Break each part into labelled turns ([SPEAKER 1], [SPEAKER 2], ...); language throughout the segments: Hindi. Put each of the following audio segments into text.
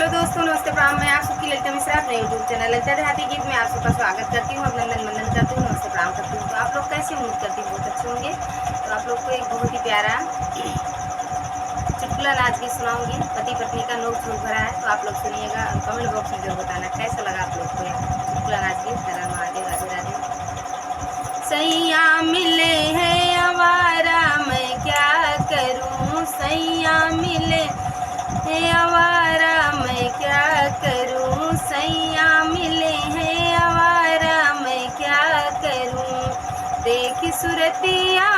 [SPEAKER 1] हेलो दोस्तों, नमस्ते प्रणाम। मैं आप सबकी ललिता मिश्रा अपने यूट्यूब चैनल ललिता देहाती गीत में आप सबका स्वागत करती हूँ, अभिनंदन वंदन करती हूँ, नमस्ते प्रणाम करती हूँ। तो आप लोग कैसे उम्मीद करती हूँ बहुत अच्छे होंगे। तो आप लोग को एक बहुत ही प्यारा चुटकुला नाच गीत सुनाऊंगी। पति पत्नी का नोक झोंक भरा है, तो आप लोग सुनिएगा। कमेंट बॉक्स में जरूर बताना कैसा लगा आप लोग को चुटकुला नाच गीत। हर हर महादेव, राधे राधे। सैया मिले हैं आवारा, मैं क्या करूँ। सैया मिले हैं आवारा, मैं क्या करूँ। सैया मिले हैं आवारा, मैं क्या करूँ। देखी सुरतिया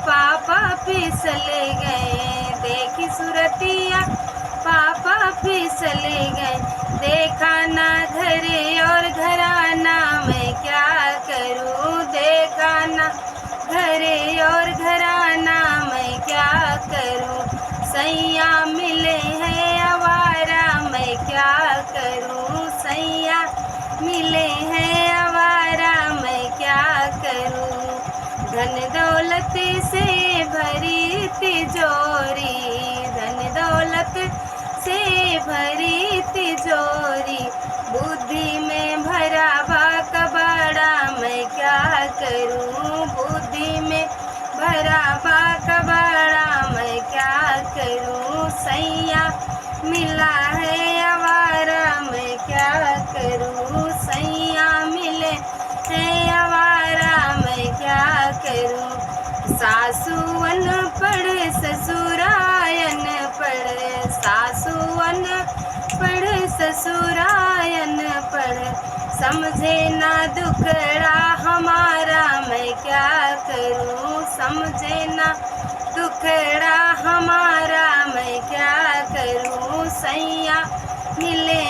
[SPEAKER 1] पापा फिसले गए। देखी सुरतिया पापा फिसले गए। देखा ना घरे और घराना, मैं क्या करूँ। देखा ना घरे और घराना, मैं क्या करूँ। सैया मिले हैं आवारा, मैं क्या करूँ। सैया मिले हैं आवारा, मैं क्या करूँ। धन दौलत से भरी तिजोरी, धन दौलत से भरी तिजोरी। बुद्धि में भरा बा कबाड़ा, मैं क्या करूँ। बुद्धि में भरा बा कबाड़ा, मैं क्या करूँ। सैया मिला है आवारा, मैं क्या करूँ। सैया मिले है आवारा, मैं क्या करूँ। सासू अनपढ़ ससुरायन पढ़, सासू अनपढ़ ससुरायन पढ़। समझे ना दुखड़ा हमारा, मैं क्या करूँ। समझे ना दुखड़ा हमारा, मैं क्या करूँ। सैया मिले